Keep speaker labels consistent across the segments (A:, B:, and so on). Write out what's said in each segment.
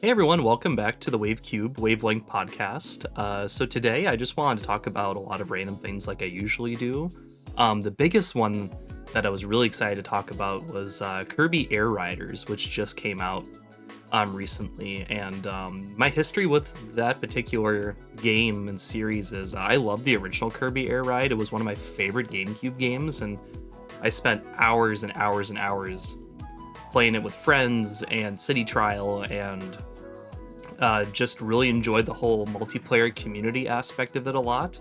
A: Hey everyone, welcome back to the WaveCube WaveLength podcast. So today I just wanted to talk about a lot of random things like I usually do. The biggest one that I was really excited to talk about was Kirby Air Riders, which just came out recently. And my history with that particular game and series is I love the original Kirby Air Ride. It was one of my favorite GameCube games, and I spent hours and hours and hours playing it with friends and City Trial, and just really enjoyed the whole multiplayer community aspect of it a lot.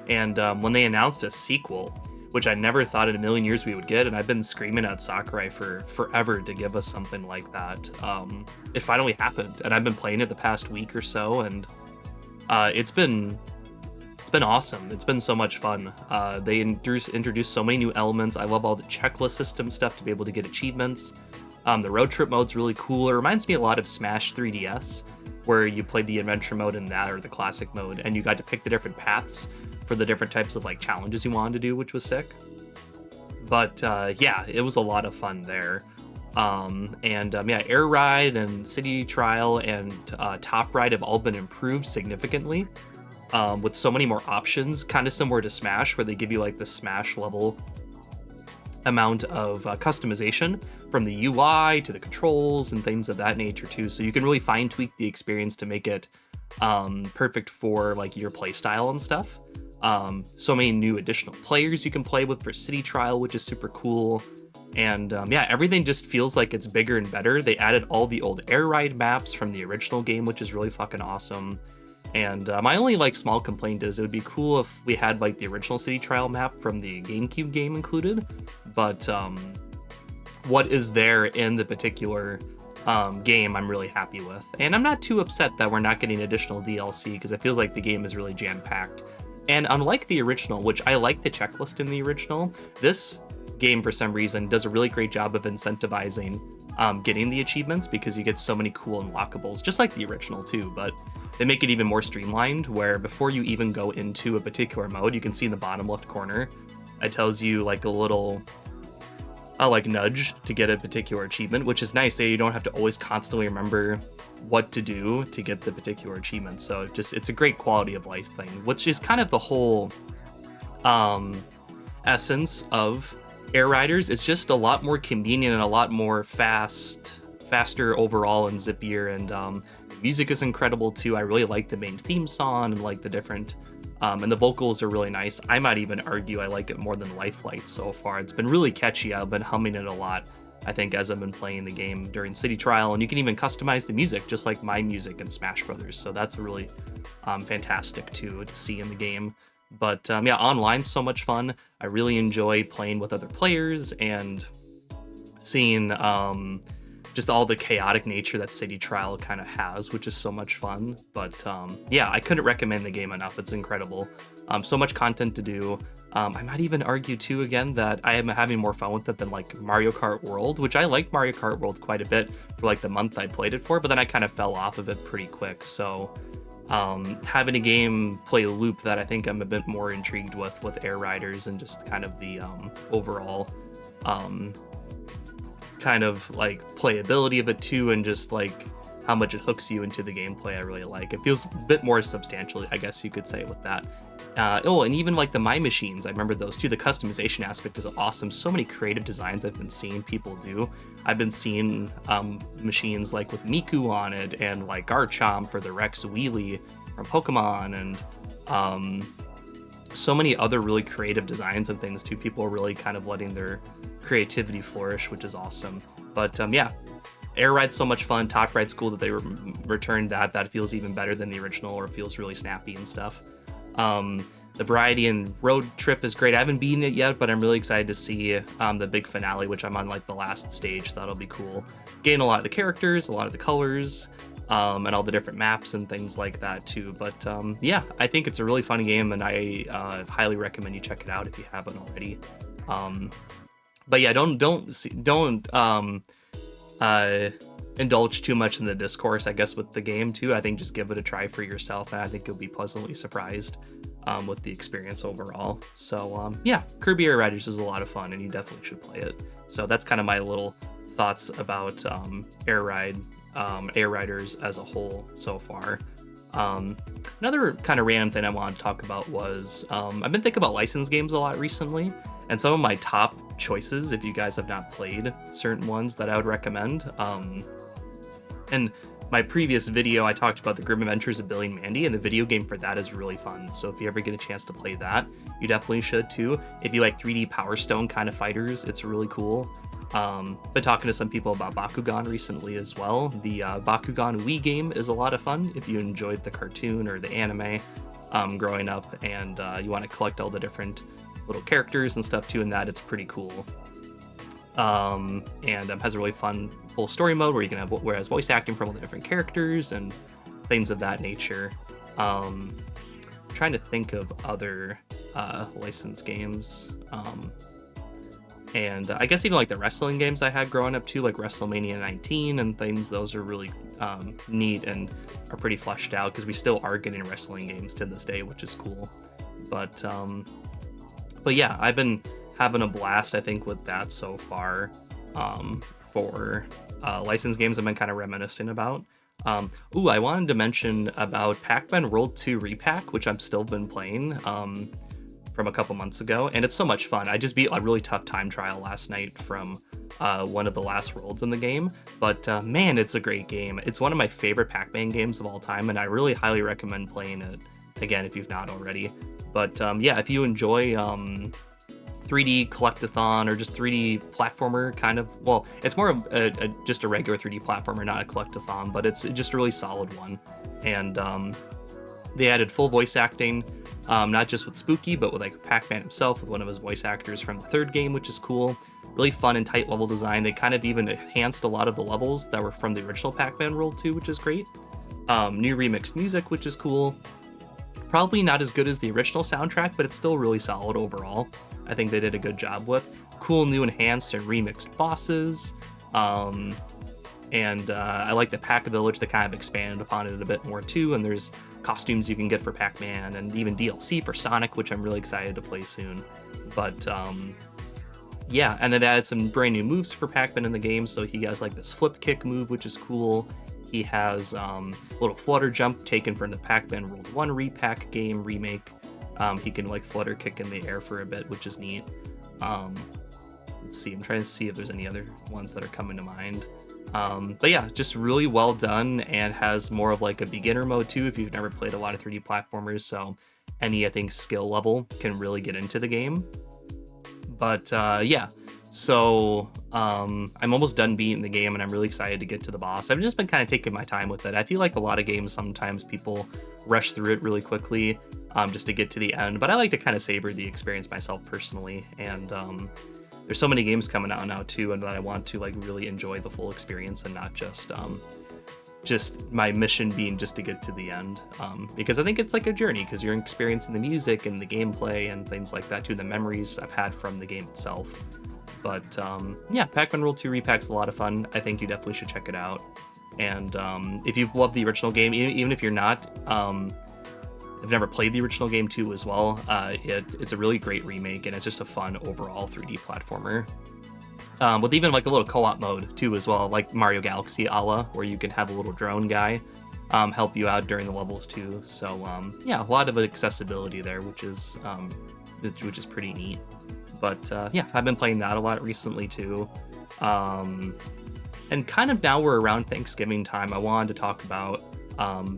A: And when they announced a sequel, which I never thought in a million years we would get, and I've been screaming at Sakurai for forever to give us something like that, it finally happened. And I've been playing it the past week or so, and it's been awesome. It's been so much fun. They introduced so many new elements. I love all the checklist system stuff to be able to get achievements. The road trip mode's really cool. It reminds me a lot of Smash 3DS, where you played the adventure mode in that, or the classic mode, and you got to pick the different paths for the different types of like challenges you wanted to do, which was sick. But yeah, it was a lot of fun there. Yeah, Air Ride and City Trial and Top Ride have all been improved significantly, with so many more options, kind of similar to Smash, where they give you like the Smash level amount of customization from the UI to the controls and things of that nature too, so you can really fine tweak the experience to make it perfect for like your play style and stuff. So many new additional players you can play with for City Trial, which is super cool. And yeah, everything just feels like it's bigger and better. They added all the old Air Ride maps from the original game, which is really fucking awesome. And my only like small complaint is it would be cool if we had like the original City Trial map from the GameCube game included, but what is there in the particular game I'm really happy with. And I'm not too upset that we're not getting additional DLC, because it feels like the game is really jam-packed. And unlike the original, which I like the checklist in the original, this game for some reason does a really great job of incentivizing getting the achievements, because you get so many cool unlockables, just like the original too, but they make it even more streamlined, where before you even go into a particular mode, you can see in the bottom left corner, it tells you like a little like nudge to get a particular achievement, which is nice that you don't have to always constantly remember what to do to get the particular achievement. So it's a great quality of life thing, which is kind of the whole essence of Air Riders. It's just a lot more convenient and a lot more faster overall and zippier, and the music is incredible too. I really like the main theme song and like the different and the vocals are really nice. I might even argue I like it more than Lifelight so far. It's been really catchy. I've been humming it a lot, I think, as I've been playing the game during City Trial, and you can even customize the music just like my music in Smash Brothers, so that's really fantastic to see in the game. But yeah, online's so much fun. I really enjoy playing with other players and seeing just all the chaotic nature that City Trial kind of has, which is so much fun. But yeah, I couldn't recommend the game enough. It's incredible. So much content to do. I might even argue too, again, that I am having more fun with it than like Mario Kart World, which I liked Mario Kart World quite a bit for like the month I played it for, but then I kind of fell off of it pretty quick. So having a game play a loop that I think I'm a bit more intrigued with Air Riders, and just kind of the overall kind of like playability of it too, and just like how much it hooks you into the gameplay, I really like. It feels a bit more substantial, I guess you could say, with that. And even like the My Machines, I remember those too. The customization aspect is awesome. So many creative designs I've been seeing people do. I've been seeing machines like with Miku on it, and like Garchomp for the Rex Wheelie from Pokemon, and so many other really creative designs and things too. People are really kind of letting their creativity flourish, which is awesome. But yeah, Air Ride's so much fun. Top Ride's cool that they returned that. That feels even better than the original, or feels really snappy and stuff. The variety and road trip is great. I haven't beaten it yet, but I'm really excited to see the big finale, which I'm on like the last stage. That'll be cool. Gain a lot of the characters, a lot of the colors, and all the different maps and things like that too. But yeah, I think it's a really fun game, and I highly recommend you check it out if you haven't already. But yeah, don't indulge too much in the discourse, I guess, with the game too. I think just give it a try for yourself, and I think you'll be pleasantly surprised with the experience overall. So yeah, Kirby Air Riders is a lot of fun, and you definitely should play it. So that's kind of my little thoughts about Air Ride Air Riders as a whole so far. Another kind of random thing I wanted to talk about was I've been thinking about licensed games a lot recently, and some of my top choices, if you guys have not played certain ones that I would recommend. And my previous video, I talked about the Grim Adventures of Billy and Mandy, and the video game for that is really fun. So if you ever get a chance to play that, you definitely should too. If you like 3D Power Stone kind of fighters, it's really cool. Been talking to some people about Bakugan recently as well. The Bakugan Wii game is a lot of fun if you enjoyed the cartoon or the anime growing up, and you want to collect all the different little characters and stuff too. In that, it's pretty cool. And has a really fun full story mode where you can have voice acting from all the different characters and things of that nature. Trying to think of other licensed games. And I guess even like the wrestling games I had growing up too, like WrestleMania 19 and things, those are really neat and are pretty fleshed out, because we still are getting wrestling games to this day, which is cool. But yeah, I've been having a blast, I think, with that so far. For licensed games I've been kind of reminiscing about. I wanted to mention about Pac-Man World 2 Repack, which I've still been playing from a couple months ago, and it's so much fun. I just beat a really tough time trial last night from one of the last worlds in the game, but man, it's a great game. It's one of my favorite Pac-Man games of all time, and I really highly recommend playing it again if you've not already. But yeah, if you enjoy 3D collectathon or just 3D platformer kind of, well, it's more of just a regular 3D platformer, not a collectathon, but it's just a really solid one. And they added full voice acting, not just with Spooky, but with like Pac-Man himself, with one of his voice actors from the third game, which is cool. Really fun and tight level design. They kind of even enhanced a lot of the levels that were from the original Pac-Man World 2, which is great. New remixed music, which is cool. Probably not as good as the original soundtrack, but it's still really solid overall. I think they did a good job with. Cool new enhanced and remixed bosses. And I like the Pac Village. They kind of expanded upon it a bit more too, and there's costumes you can get for Pac-Man and even DLC for Sonic, which I'm really excited to play soon. But yeah, and it added some brand new moves for Pac-Man in the game. So he has like this flip kick move, which is cool. He has a little flutter jump taken from the Pac-Man World 1 Repack game remake. He can like flutter kick in the air for a bit, which is neat. Let's see, I'm trying to see if there's any other ones that are coming to mind. But yeah, just really well done, and has more of like a beginner mode too if you've never played a lot of 3D platformers. So any, I think, skill level can really get into the game. But yeah, so I'm almost done beating the game, and I'm really excited to get to the boss. I've just been kind of taking my time with it. I feel like a lot of games, sometimes people rush through it really quickly just to get to the end, but I like to kind of savor the experience myself personally. And there's so many games coming out now too, and that I want to like really enjoy the full experience and not just my mission being just to get to the end, because I think it's like a journey, because you're experiencing the music and the gameplay and things like that too, the memories I've had from the game itself. But yeah, Pac-Man World 2 Repack's a lot of fun. I think you definitely should check it out. And if you love the original game, even if you're not, I've never played the original game too as well, it's a really great remake, and it's just a fun overall 3D platformer. With even like a little co-op mode too as well, like Mario Galaxy a la, where you can have a little drone guy help you out during the levels too. So yeah, a lot of accessibility there, which is pretty neat. But yeah, I've been playing that a lot recently too. And kind of now we're around Thanksgiving time, I wanted to talk about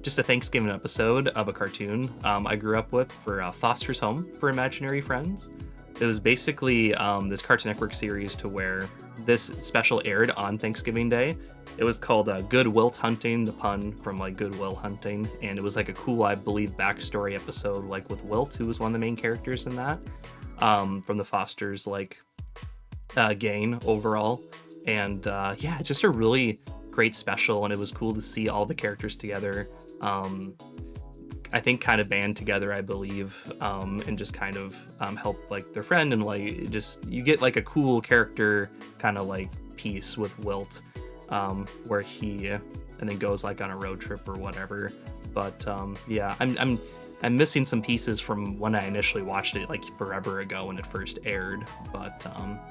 A: just a Thanksgiving episode of a cartoon I grew up with for Foster's Home for Imaginary Friends. It was basically this Cartoon Network series to where this special aired on Thanksgiving Day. It was called Good Wilt Hunting, the pun from like Good Will Hunting, and it was like a cool, I believe, backstory episode like with Wilt, who was one of the main characters in that, from the Fosters like gang overall. And yeah, it's just a really great special, and it was cool to see all the characters together. I think kind of band together, I believe, and just kind of help like their friend, and like just you get like a cool character kind of like piece with Wilt, where he and then goes like on a road trip or whatever. But yeah, I'm missing some pieces from when I initially watched it like forever ago when it first aired. But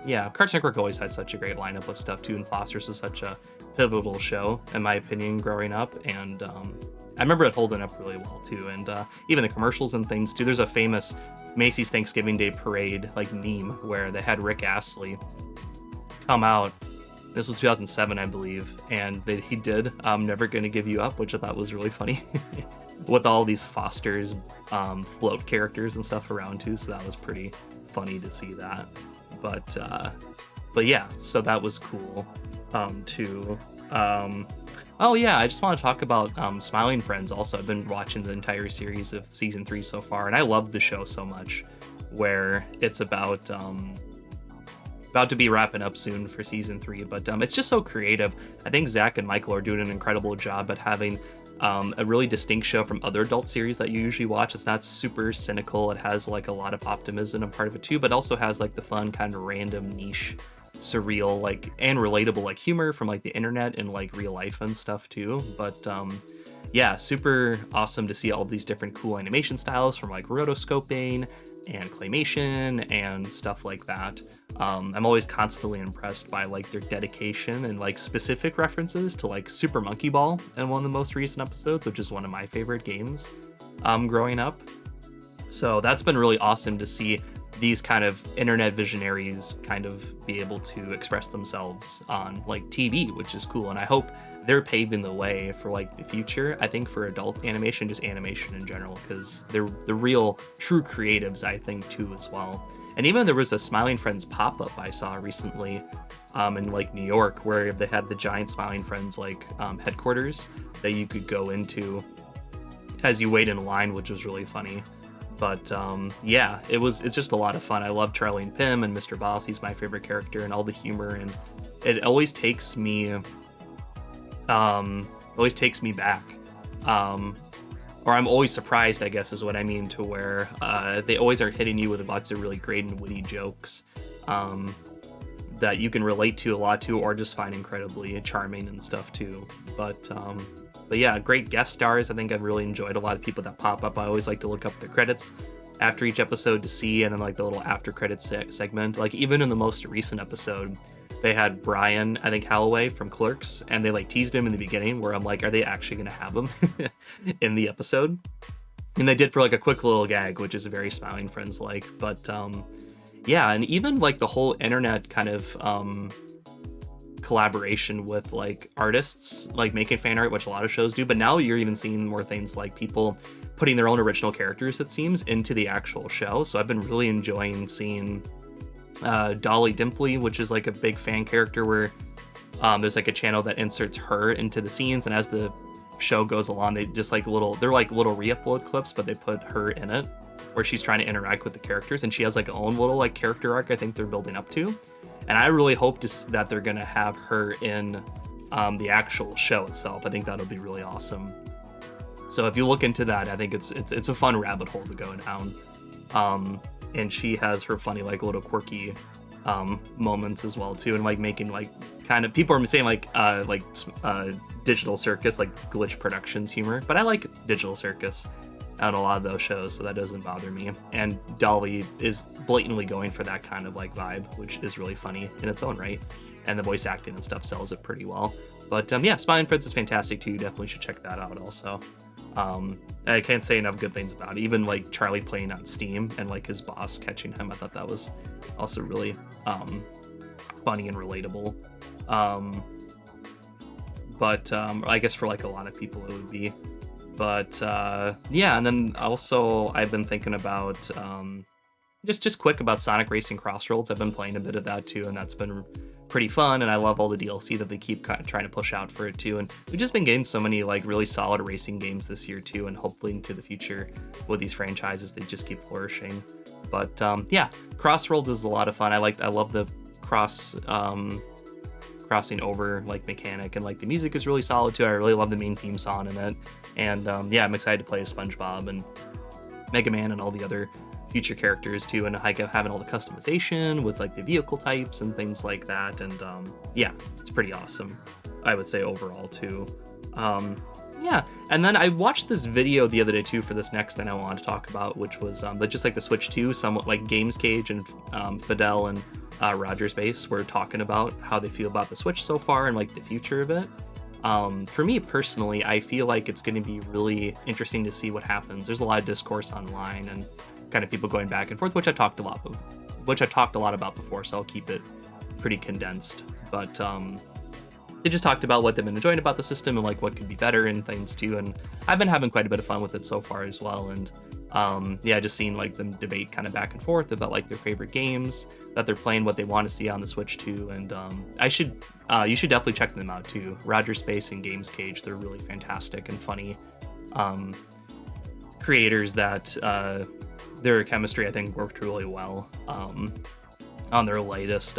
A: yeah, Cartoon Network always had such a great lineup of stuff too, and Foster's is such a pivotal show in my opinion growing up, and I remember it holding up really well too. And even the commercials and things too. There's a famous Macy's Thanksgiving Day Parade like meme where they had Rick Astley come out. This was 2007, I believe, and he did Never Gonna Give You Up, which I thought was really funny. With all these Foster's float characters and stuff around too, so that was pretty funny to see that. But yeah, so that was cool too. Oh yeah, I just want to talk about Smiling Friends also. I've been watching the entire series of season 3 so far, and I love the show so much, where it's about to be wrapping up soon for season 3, but it's just so creative. I think Zach and Michael are doing an incredible job at having a really distinct show from other adult series that you usually watch. It's not super cynical. It has like a lot of optimism and part of it too, but also has like the fun kind of random niche surreal like and relatable like humor from like the internet and like real life and stuff too. But yeah, super awesome to see all these different cool animation styles from like rotoscoping and claymation and stuff like that. I'm always constantly impressed by like their dedication and like specific references to like Super Monkey Ball in one of the most recent episodes, which is one of my favorite games growing up. So that's been really awesome to see these kind of internet visionaries kind of be able to express themselves on like TV, which is cool. And I hope they're paving the way for like the future, I think, for adult animation, just animation in general, because they're the real true creatives, I think, too, as well. And even there was a Smiling Friends pop-up I saw recently in like New York, where they had the giant Smiling Friends like headquarters that you could go into as you wait in line, which was really funny. But yeah, it's just a lot of fun. I love Charlie and Pim and Mr. Boss. He's my favorite character, and all the humor, and it always takes me back. Or I'm always surprised, I guess is what I mean, to where they always are hitting you with lots of really great and witty jokes that you can relate to a lot to, or just find incredibly charming and stuff too. But yeah, great guest stars. I think I've really enjoyed a lot of people that pop up. I always like to look up the credits after each episode to see, and then like the little after credits segment. Like even in the most recent episode, they had Brian, I think Holloway from Clerks, and they like teased him in the beginning, where I'm like, are they actually going to have him in the episode? And they did for like a quick little gag, which is a very Smiling Friends like. But yeah, and even like the whole internet kind of collaboration with like artists, like making fan art, which a lot of shows do, but now you're even seeing more things like people putting their own original characters, it seems, into the actual show. So I've been really enjoying seeing Dolly Dimpley, which is like a big fan character, where there's like a channel that inserts her into the scenes, and as the show goes along, they just like they're like little re-upload clips, but they put her in it, where she's trying to interact with the characters, and she has like her own little like character arc I think they're building up to. And I really hope that they're going to have her in the actual show itself. I think that'll be really awesome. So if you look into that, I think it's a fun rabbit hole to go down. And she has her funny, like little quirky moments as well too, and like making like kind of, people are saying like Digital Circus, like Glitch Productions humor, but I like Digital Circus on a lot of those shows, so that doesn't bother me. And Dolly is blatantly going for that kind of like vibe, which is really funny in its own right, and the voice acting and stuff sells it pretty well. But yeah, Smiling Friends is fantastic too. You definitely should check that out also. I can't say enough good things about it. Even like Charlie playing on Steam and like his boss catching him, I thought that was also really funny and relatable. But I guess for like a lot of people it would be. But yeah, and then also I've been thinking about just quick about Sonic Racing Crossroads. I've been playing a bit of that too, and that's been pretty fun, and I love all the DLC that they keep trying to push out for it too. And we've just been getting so many like really solid racing games this year too, and hopefully into the future with these franchises, they just keep flourishing. But yeah, Crossroads is a lot of fun. I love the crossing over like mechanic, and like the music is really solid too. I really love the main theme song in it. And yeah, I'm excited to play as SpongeBob and Mega Man and all the other future characters too, and like having all the customization with like the vehicle types and things like that. And yeah, it's pretty awesome, I would say, overall too. Yeah, and then I watched this video the other day too for this next thing I wanted to talk about, which was just like the Switch 2, somewhat like Games Cage and Fidel and Roger Space were talking about how they feel about the Switch so far and like the future of it. For me personally, I feel like it's going to be really interesting to see what happens. There's a lot of discourse online and kind of people going back and forth, which I've talked a lot about before, so I'll keep it pretty condensed. But they just talked about what they've been enjoying about the system and like what could be better and things too. And I've been having quite a bit of fun with it so far as well. And just seeing like them debate kind of back and forth about like their favorite games that they're playing, what they want to see on the Switch too. And you should definitely check them out too. Roger Space and Games Cage, they're really fantastic and funny creators that their chemistry I think worked really well on their latest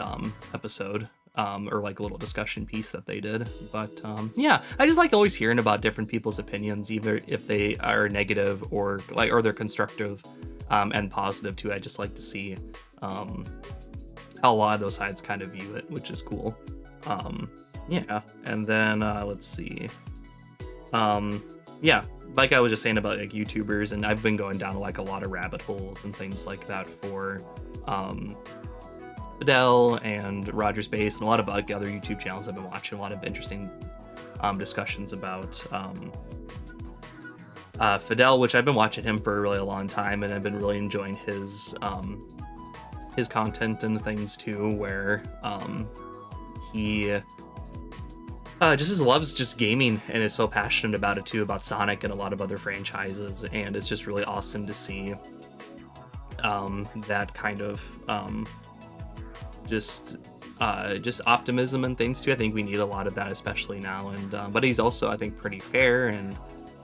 A: episode. Or like a little discussion piece that they did. But I just like always hearing about different people's opinions, either if they are negative or they're constructive and positive too. I just like to see how a lot of those sides kind of view it, which is cool. And then let's see. Like I was just saying about like YouTubers, and I've been going down like a lot of rabbit holes and things like that for Fidel and Roger Space and a lot of like other YouTube channels I've been watching. A lot of interesting discussions about Fidel, which I've been watching him for a really long time, and I've been really enjoying his content and things too, where he just loves just gaming and is so passionate about it too, about Sonic and a lot of other franchises, and it's just really awesome to see that kind of just optimism and things too. I think we need a lot of that, especially now. And but he's also, I think, pretty fair, and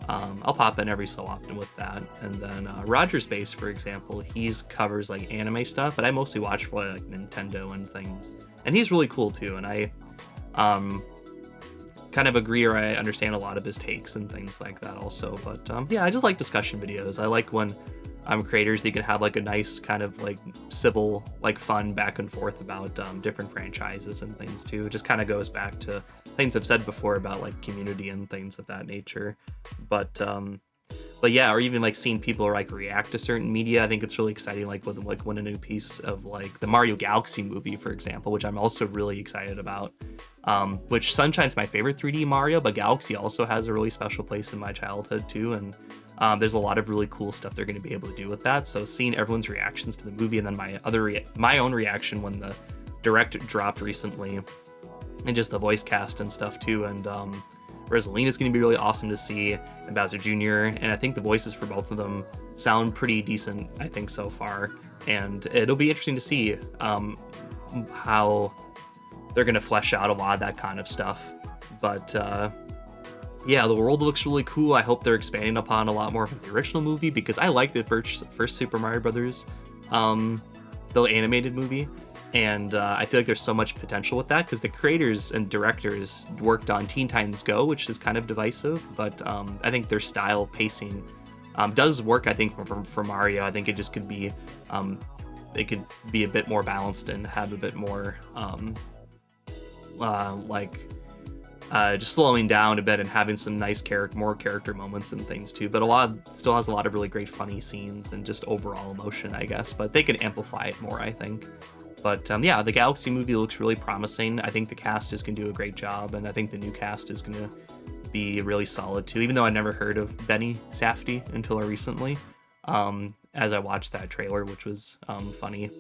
A: I'll pop in every so often with that. And then Roger Space, for example, he's covers like anime stuff, but I mostly watch for like Nintendo and things. And he's really cool too. And I kind of agree, or I understand a lot of his takes and things like that also. But I just like discussion videos. I like when creators, they can have like a nice kind of like civil, like fun back and forth about different franchises and things too. It just kind of goes back to things I've said before about like community and things of that nature. But or even like seeing people like react to certain media. I think it's really exciting, like when a new piece of like the Mario Galaxy movie, for example, which I'm also really excited about. Which Sunshine's my favorite 3D Mario, but Galaxy also has a really special place in my childhood too. And there's a lot of really cool stuff they're going to be able to do with that. So seeing everyone's reactions to the movie, and then my own reaction when the direct dropped recently, and just the voice cast and stuff too. And Rosalina is going to be really awesome to see, and Bowser Jr. And I think the voices for both of them sound pretty decent, I think, so far. And it'll be interesting to see how they're going to flesh out a lot of that kind of stuff. But the world looks really cool. I hope they're expanding upon a lot more of the original movie, because I like the first Super Mario Brothers, the animated movie. And I feel like there's so much potential with that, because the creators and directors worked on Teen Titans Go, which is kind of divisive, but I think their style pacing does work, I think, for Mario. I think it just could be, they could be a bit more balanced and have a bit more, just slowing down a bit and having some nice more character moments and things too. But still has a lot of really great funny scenes and just overall emotion, I guess. But they can amplify it more, I think. But the Galaxy movie looks really promising. I think the cast is going to do a great job, and I think the new cast is going to be really solid too, even though I never heard of Benny Safdie until recently, as I watched that trailer, which was funny.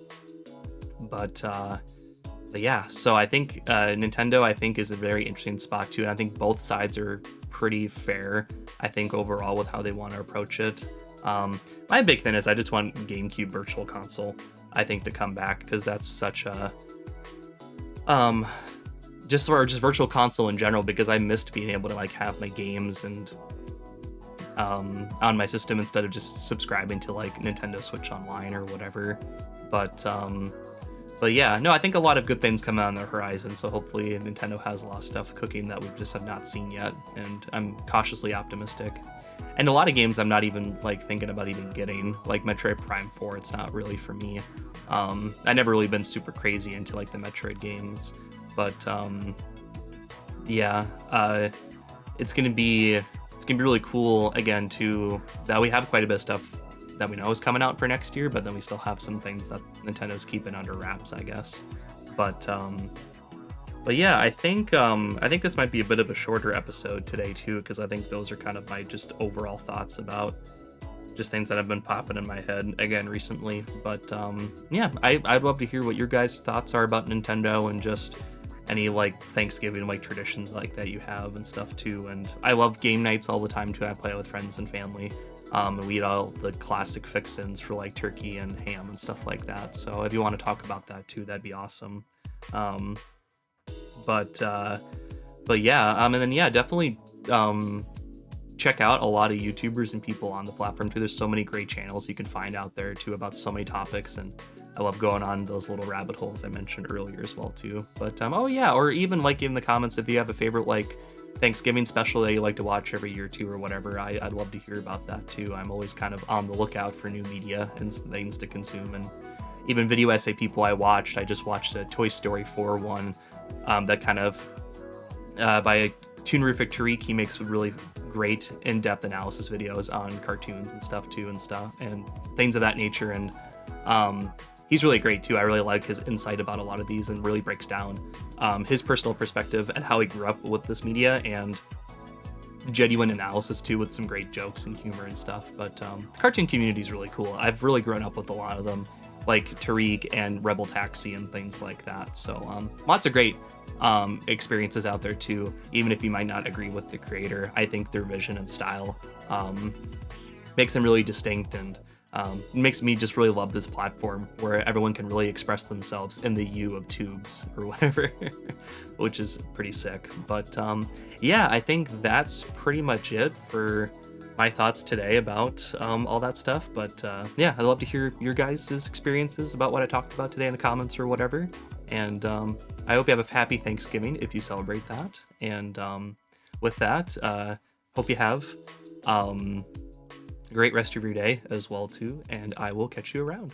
A: But so I think Nintendo, I think, is a very interesting spot too, and I think both sides are pretty fair, I think, overall with how they want to approach it. My big thing is I just want GameCube Virtual Console, I think, to come back, because that's such a just Virtual Console in general, because I missed being able to like have my games and on my system instead of just subscribing to like Nintendo Switch Online or whatever. But I think a lot of good things come out on the horizon, so hopefully Nintendo has a lot of stuff cooking that we just have not seen yet, and I'm cautiously optimistic. And a lot of games I'm not even like thinking about even getting, like Metroid Prime 4, it's not really for me. I never really been super crazy into like the Metroid games, but it's gonna be really cool again too, that we have quite a bit of stuff that we know is coming out for next year, but then we still have some things that Nintendo's keeping under wraps, I guess. But yeah, I think this might be a bit of a shorter episode today too, because I think those are kind of my just overall thoughts about just things that have been popping in my head again recently. But yeah, I'd love to hear what your guys' thoughts are about Nintendo and just any like Thanksgiving like traditions like that you have and stuff too. And I love game nights all the time too. I play with friends and family. And we eat all the classic fixins for like turkey and ham and stuff like that. So if you want to talk about that too, that'd be awesome. Um, but yeah, and then yeah, definitely check out a lot of YouTubers and people on the platform too. There's so many great channels you can find out there too about so many topics, and I love going on those little rabbit holes I mentioned earlier as well too. But oh yeah, or even like in the comments if you have a favorite like Thanksgiving special that you like to watch every year too or whatever. I'd love to hear about that too. I'm always kind of on the lookout for new media and things to consume, and even video essay people I watched. I just watched a Toy Story 4 one that kind of by Toonerific Tariq. He makes really great in-depth analysis videos on cartoons and stuff too, and things of that nature. And he's really great too. I really like his insight about a lot of these and really breaks down his personal perspective and how he grew up with this media, and genuine analysis too, with some great jokes and humor and stuff. But the cartoon community is really cool. I've really grown up with a lot of them, like Tariq and Rebel Taxi and things like that. So lots of great experiences out there too, even if you might not agree with the creator. I think their vision and style makes them really distinct, and makes me just really love this platform where everyone can really express themselves in the U of tubes or whatever, which is pretty sick. But yeah, I think that's pretty much it for my thoughts today about all that stuff. But yeah, I'd love to hear your guys' experiences about what I talked about today in the comments or whatever. And I hope you have a happy Thanksgiving if you celebrate that. And with that, hope you have a great rest of your day as well too. And I will catch you around.